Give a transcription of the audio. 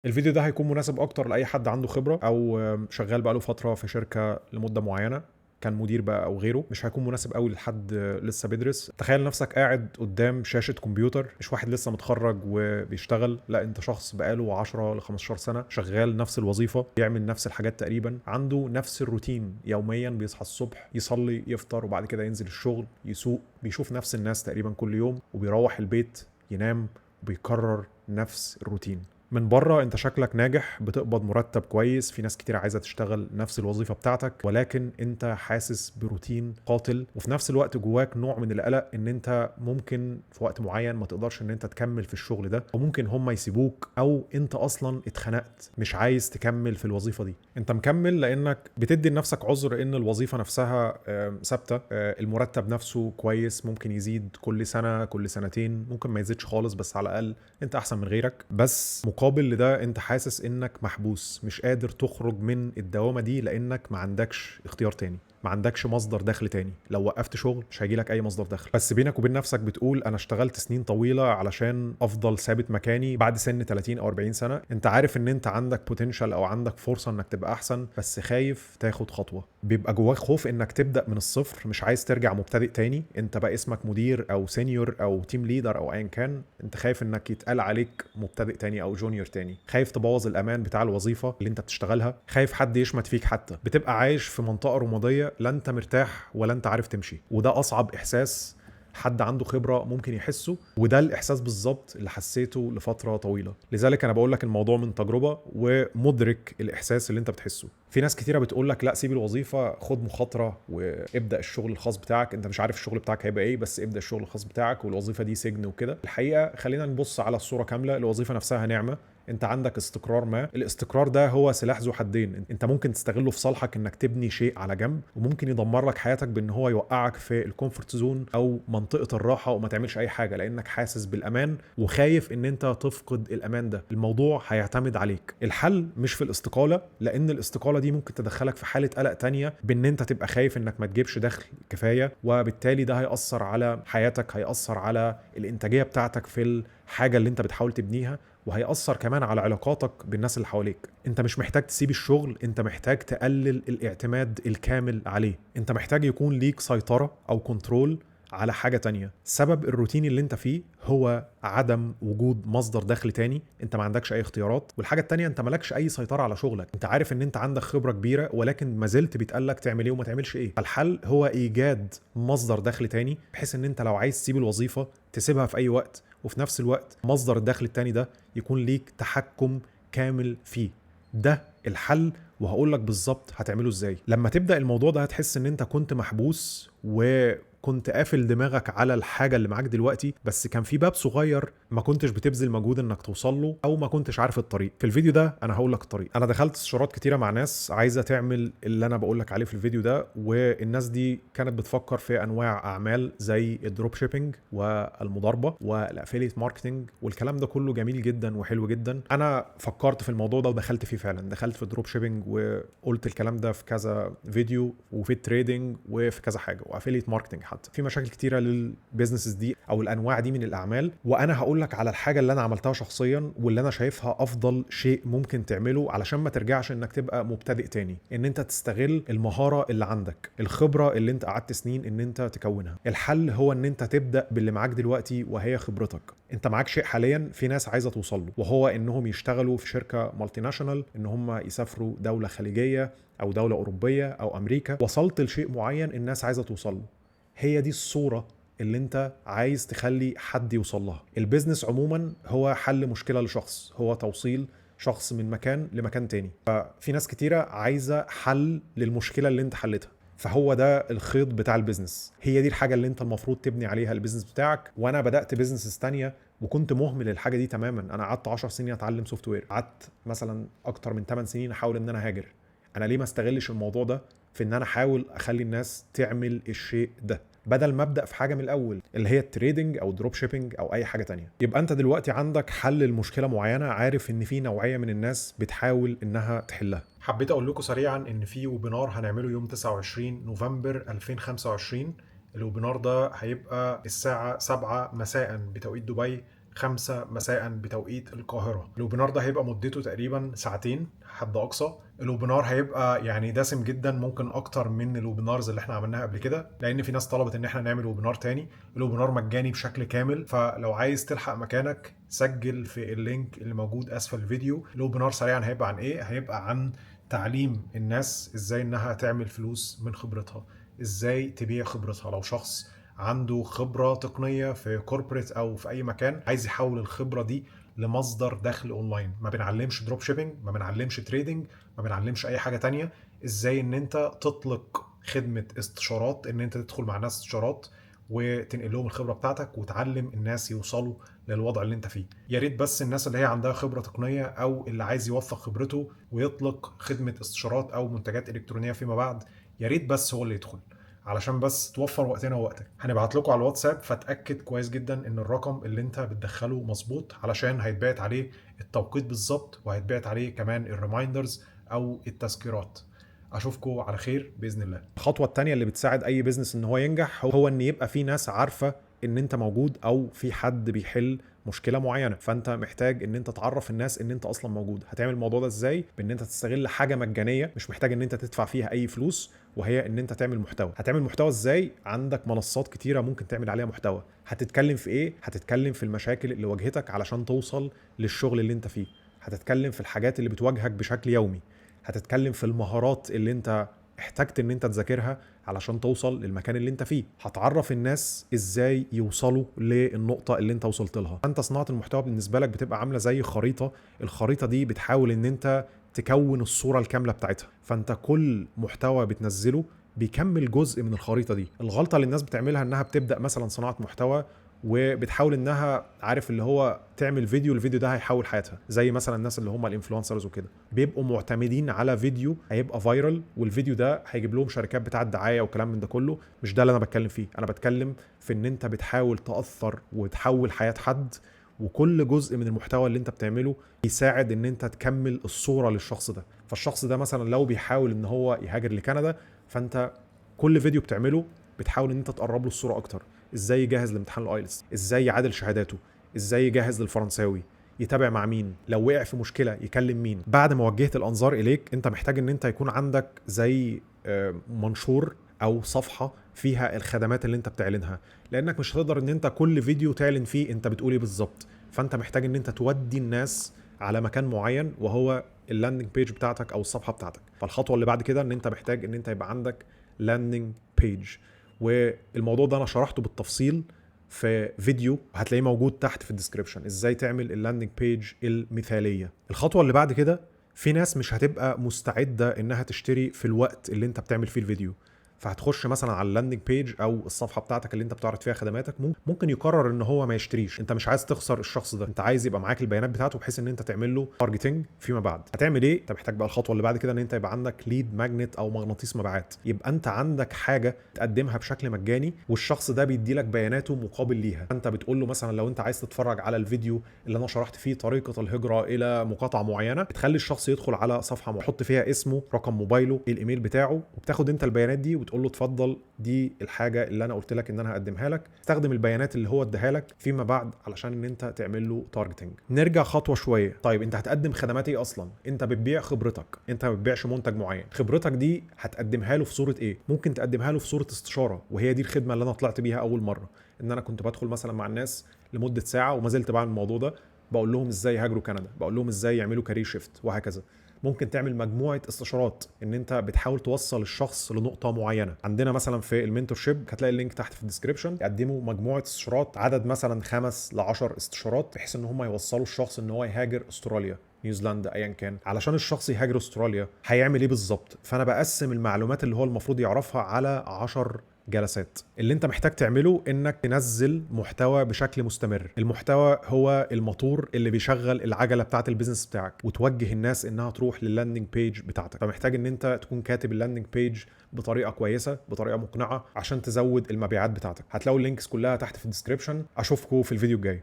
الفيديو ده هيكون مناسب اكتر لاي حد عنده خبره او شغال بقاله فتره في شركه لمده معينه، كان مدير بقى او غيره. مش هيكون مناسب قوي لحد لسه بيدرس. تخيل نفسك قاعد قدام شاشه كمبيوتر، مش واحد لسه متخرج وبيشتغل، لا انت شخص بقاله 10 ل 15 سنه شغال نفس الوظيفه، بيعمل نفس الحاجات تقريبا، عنده نفس الروتين يوميا، بيصحى الصبح يصلي يفطر وبعد كده ينزل الشغل يسوق، بيشوف نفس الناس تقريبا كل يوم وبيروح البيت ينام وبيكرر نفس الروتين. من بره انت شكلك ناجح، بتقبض مرتب كويس، في ناس كتير عايزه تشتغل نفس الوظيفه بتاعتك، ولكن انت حاسس بروتين قاتل، وفي نفس الوقت جواك نوع من القلق ان انت ممكن في وقت معين ما تقدرش ان انت تكمل في الشغل ده، او ممكن هم يسيبوك، او انت اصلا اتخنقت مش عايز تكمل في الوظيفه دي. انت مكمل لانك بتدي لنفسك عذر ان الوظيفه نفسها ثابته، المرتب نفسه كويس، ممكن يزيد كل سنه كل سنتين، ممكن ما يزيدش خالص بس على الاقل انت احسن من غيرك. بس مقابل لده انت حاسس انك محبوس، مش قادر تخرج من الدوامه دي لانك ما عندكش اختيار تاني، ما عندكش مصدر دخل تاني. لو وقفت شغل مش هيجيلك اي مصدر دخل، بس بينك وبين نفسك بتقول انا اشتغلت سنين طويله علشان افضل ثابت مكاني بعد سن 30 او 40 سنه. انت عارف ان انت عندك بوتنشال او عندك فرصه انك تبقى احسن، بس خايف تاخد خطوه. بيبقى جواك خوف انك تبدا من الصفر، مش عايز ترجع مبتدئ تاني. انت بقى اسمك مدير او سينيور او تيم ليدر او ايا كان، انت خايف انك يتقال عليك مبتدئ تاني او جونيور تاني، خايف تبوظ الامان بتاع الوظيفه اللي انت بتشتغلها، خايف حد يشمت فيك. حتى بتبقى عايش في منطقه رماديه، لا انت مرتاح ولا انت عارف تمشي، وده اصعب احساس حد عنده خبره ممكن يحسه، وده الاحساس بالظبط اللي حسيته لفتره طويله. لذلك انا بقول لك الموضوع من تجربه ومدرك الاحساس اللي انت بتحسه. في ناس كتيره بتقول لك لا سيب الوظيفه، خد مخاطره وابدا الشغل الخاص بتاعك. انت مش عارف الشغل بتاعك هيبقى ايه، بس ابدا الشغل الخاص بتاعك، والوظيفه دي سجن وكده. الحقيقه خلينا نبص على الصوره كامله. الوظيفه نفسها نعمه، انت عندك استقرار ما، الاستقرار ده هو سلاح ذو حدين، انت ممكن تستغله في صالحك انك تبني شيء على جنب، وممكن يدمر لك حياتك بان هو يوقعك في الكومفورت زون او منطقه الراحه وما تعملش اي حاجه لانك حاسس بالامان وخايف ان انت تفقد الامان ده. الموضوع هيعتمد عليك. الحل مش في الاستقاله، لان الاستقاله دي ممكن تدخلك في حاله قلق تانية، بان انت تبقى خايف انك ما تجيبش دخل كفايه، وبالتالي ده هيأثر على حياتك، هيأثر على الانتاجيه بتاعتك في الحاجه اللي انت بتحاول تبنيها، وهيأثر كمان على علاقاتك بالناس اللي حواليك. انت مش محتاج تسيب الشغل، انت محتاج تقلل الاعتماد الكامل عليه. انت محتاج يكون ليك سيطرة او كنترول على حاجة تانية. سبب الروتين اللي انت فيه هو عدم وجود مصدر دخل تاني، انت ما عندكش اي اختيارات. والحاجة التانية انت مالكش اي سيطرة على شغلك، انت عارف ان انت عندك خبرة كبيرة ولكن ما زلت بيتقالك تعمل ايه وما تعملش ايه. الحل هو ايجاد مصدر دخل تاني، بحيث ان انت لو عايز تسيب الوظيفة تسيبها في اي وقت، وفي نفس الوقت مصدر الدخل التاني ده يكون ليك تحكم كامل فيه. ده الحل، وهقول لك بالظبط هتعمله ازاي. لما تبدأ الموضوع ده هتحس ان انت كنت محبوس وكنت قافل دماغك على الحاجة اللي معاك دلوقتي، بس كان في باب صغير ما كنتش بتبذل مجهود انك توصل له، او ما كنتش عارف الطريق. في الفيديو ده انا هقول لك الطريق. انا دخلت استشارات كتيرة مع ناس عايزة تعمل اللي انا بقول لك عليه في الفيديو ده، والناس دي كانت بتفكر في انواع اعمال زي الدروب شيبينج والمضاربة والافيليت ماركتنج، والكلام ده كله جميل جدا وحلو جدا. انا فكرت في الموضوع ده ودخلت فيه فعلا، دخلت في الدروب شيبينج وقلت الكلام ده في كذا فيديو، وفي التريدنج وفي كذا حاجه، وافيليت ماركتنج. حتى في مشاكل كتيره للبيزنسز دي او الانواع دي من الاعمال، وانا هقول لك على الحاجه اللي انا عملتها شخصيا واللي انا شايفها افضل شيء ممكن تعمله علشان ما ترجعش انك تبقى مبتدئ تاني. ان انت تستغل المهاره اللي عندك، الخبره اللي انت قعدت سنين ان انت تكونها. الحل هو ان انت تبدا باللي معاك دلوقتي وهي خبرتك. انت معاك شيء حاليا في ناس عايزه توصل له، وهو انهم يشتغلوا في شركه مالتي ناشونال، ان هم يسافروا دوله خليجيه او دوله اوروبيه او امريكا. وصلت لشيء معين الناس عايزه توصل له، هي دي الصوره اللي انت عايز تخلي حد يوصل لها. البيزنس عموما هو حل مشكله لشخص، هو توصيل شخص من مكان لمكان تاني. ففي ناس كتيره عايزه حل للمشكله اللي انت حلتها، فهو ده الخيط بتاع البيزنس، هي دي الحاجه اللي انت المفروض تبني عليها البيزنس بتاعك. وانا بدات بيزنس تانية وكنت مهمل الحاجه دي تماما. انا قعدت 10 سنين اتعلم سوفت وير، قعدت مثلا اكتر من 8 سنين احاول ان انا هاجر. انا ليه ما استغلش الموضوع ده في ان انا احاول اخلي الناس تعمل الشيء ده، بدل ما ابدا في حاجه من الاول اللي هي التريدنج او الدروب شيبينج او اي حاجه تانية. يبقى انت دلوقتي عندك حل لمشكله معينه، عارف ان في نوعيه من الناس بتحاول انها تحلها. حبيت اقول لكم سريعا ان في ويبينار هنعمله يوم 29 نوفمبر 2025. الويبينار ده هيبقى الساعه 7 مساء بتوقيت دبي، 5 مساء بتوقيت القاهرة. الويبينار ده هيبقى مدته تقريبا ساعتين حد أقصى. الويبينار هيبقى يعني دسم جدا، ممكن أكتر من الويبينارز اللي احنا عملناها قبل كده، لأن في ناس طلبت إن احنا نعمل ويبينار تاني. الويبينار مجاني بشكل كامل، فلو عايز تلحق مكانك سجل في اللينك اللي موجود أسفل الفيديو. الويبينار سريعا هيبقى عن إيه؟ هيبقى عن تعليم الناس إزاي إنها تعمل فلوس من خبرتها، إزاي تبيع خبرتها. لو شخص عنده خبرة تقنية في كوربريت او في اي مكان عايز يحول الخبرة دي لمصدر دخل اونلاين، ما بنعلمش دروب شيبينج، ما بنعلمش تريدنج، ما بنعلمش اي حاجة تانية. ازاي ان انت تطلق خدمة استشارات، ان انت تدخل مع ناس استشارات وتنقل لهم الخبرة بتاعتك وتعلم الناس يوصلوا للوضع اللي انت فيه. يا ريت بس الناس اللي هي عندها خبرة تقنية او اللي عايز يوثق خبرته ويطلق خدمة استشارات او منتجات الكترونية فيما بعد، يا ريت بس هو اللي يدخل، علشان بس توفر وقتنا ووقتك. هنبعت لكم على الواتساب، فتأكد كويس جدا ان الرقم اللي انت بتدخله مظبوط، علشان هيتبعت عليه التوقيت بالظبط، وهيتبعت عليه كمان الريمايندرز او التذكيرات. اشوفكم على خير باذن الله. الخطوه الثانيه اللي بتساعد اي بزنس ان هو ينجح هو ان يبقى في ناس عارفه ان انت موجود، او في حد بيحل مشكله معينه. فانت محتاج ان انت تعرف الناس ان انت اصلا موجود. هتعمل الموضوع ده ازاي؟ بان انت تستغل حاجه مجانيه مش محتاج ان انت تدفع فيها اي فلوس، وهي ان انت تعمل محتوى. هتعمل محتوى ازاي؟ عندك منصات كتيره ممكن تعمل عليها محتوى. هتتكلم في ايه؟ هتتكلم في المشاكل اللي واجهتك علشان توصل للشغل اللي انت فيه. هتتكلم في الحاجات اللي بتواجهك بشكل يومي. هتتكلم في المهارات اللي انت احتجت ان انت تذاكرها علشان توصل للمكان اللي انت فيه. هتعرف الناس ازاي يوصلوا للنقطة اللي انت وصلت لها. انت صناعة المحتوى بالنسبة لك بتبقى عاملة زي خريطة. الخريطة دي بتحاول ان انت تكون الصورة الكاملة بتاعتها، فانت كل محتوى بتنزله بيكمل جزء من الخريطة دي. الغلطة اللي الناس بتعملها انها بتبدأ مثلا صناعة محتوى وبتحاول انها عارف اللي هو تعمل فيديو، الفيديو ده هيحول حياتها، زي مثلا الناس اللي هم الانفلونسرز وكده بيبقوا معتمدين على فيديو هيبقى فايرال، والفيديو ده هيجيب لهم شركات بتاعه دعايه وكلام من ده كله. مش ده اللي انا بتكلم فيه. انا بتكلم في ان انت بتحاول تاثر وتحول حياه حد، وكل جزء من المحتوى اللي انت بتعمله يساعد ان انت تكمل الصوره للشخص ده. فالشخص ده مثلا لو بيحاول ان هو يهاجر لكندا، فانت كل فيديو بتعمله بتحاول ان انت تقرب له الصوره اكتر. ازاي يجهز لامتحان الايلتس، ازاي يعادل شهاداته، ازاي يجهز للفرنساوي، يتابع مع مين، لو وقع في مشكله يكلم مين. بعد ما وجهت الانظار اليك، انت محتاج ان انت يكون عندك زي منشور او صفحه فيها الخدمات اللي انت بتعلنها، لانك مش هتقدر ان انت كل فيديو تعلن فيه انت بتقول ايه بالظبط. فانت محتاج ان انت تودي الناس على مكان معين، وهو اللاندنج بيج بتاعتك او الصفحه بتاعتك. فالخطوه اللي بعد كده ان انت محتاج ان انت يبقى عندك لاندنج بيج، والموضوع ده انا شرحته بالتفصيل في فيديو هتلاقيه موجود تحت في الديسكريبشن، ازاي تعمل اللاندنج بيج المثاليه. الخطوه اللي بعد كده، في ناس مش هتبقى مستعده انها تشتري في الوقت اللي انت بتعمل فيه الفيديو، فهتخش مثلا على اللاندنج بيج او الصفحه بتاعتك اللي انت بتعرض فيها خدماتك، ممكن يقرر ان هو ما يشتريش. انت مش عايز تخسر الشخص ده، انت عايز يبقى معاك البيانات بتاعته بحيث ان انت تعمل له تارجتنج فيما بعد. هتعمل ايه؟ انت محتاج بقى الخطوه اللي بعد كده ان انت يبقى عندك ليد ماجنت او مغناطيس مبيعات. يبقى انت عندك حاجه تقدمها بشكل مجاني، والشخص ده بيدي لك بياناته مقابل ليها. انت بتقول له مثلا لو انت عايز تتفرج على الفيديو اللي انا شرحت فيه طريقه الهجره الى مقاطعه معينه، بتخلي الشخص يدخل على صفحه يحط فيها اسمه، رقم موبايله، الايميل بتاعه، وبتاخد انت البيانات دي وتقول له اتفضل دي الحاجه اللي انا قلت لك ان انا هقدمها لك. استخدم البيانات اللي هو اداها لك فيما بعد علشان ان انت تعمل له تارجتنج. نرجع خطوه شويه. طيب انت هتقدم خدمات ايه اصلا؟ انت بتبيع خبرتك، انت ما بتبيعش منتج معين. خبرتك دي هتقدمها له في صوره ايه؟ ممكن تقدمها له في صوره استشاره، وهي دي الخدمه اللي انا طلعت بيها اول مره، ان انا كنت بدخل مثلا مع الناس لمده ساعه، وما زلت بعمل الموضوع ده، بقول لهم ازاي يهاجروا كندا، بقول لهم ازاي يعملوا كارير شيفت، وهكذا. ممكن تعمل مجموعه استشارات ان انت بتحاول توصل الشخص لنقطه معينه. عندنا مثلا في المنتور شيب هتلاقي اللينك تحت في الديسكريبشن، يقدموا مجموعه استشارات، عدد مثلا 5 ل 10 استشارات، بحيث ان هم يوصلوا الشخص ان هو يهاجر استراليا، نيوزيلندا، ايا كان. علشان الشخص يهاجر استراليا هيعمل ايه بالظبط؟ فانا بقسم المعلومات اللي هو المفروض يعرفها على 10 جلسات. اللي انت محتاج تعمله انك تنزل محتوى بشكل مستمر. المحتوى هو الموتور اللي بيشغل العجله بتاعه البيزنس بتاعك، وتوجه الناس انها تروح لللاندنج بيج بتاعتك. فمحتاج ان انت تكون كاتب اللاندنج بيج بطريقه كويسه، بطريقه مقنعه، عشان تزود المبيعات بتاعتك. هتلاقوا اللينكس كلها تحت في الديسكريبشن. اشوفكم في الفيديو الجاي.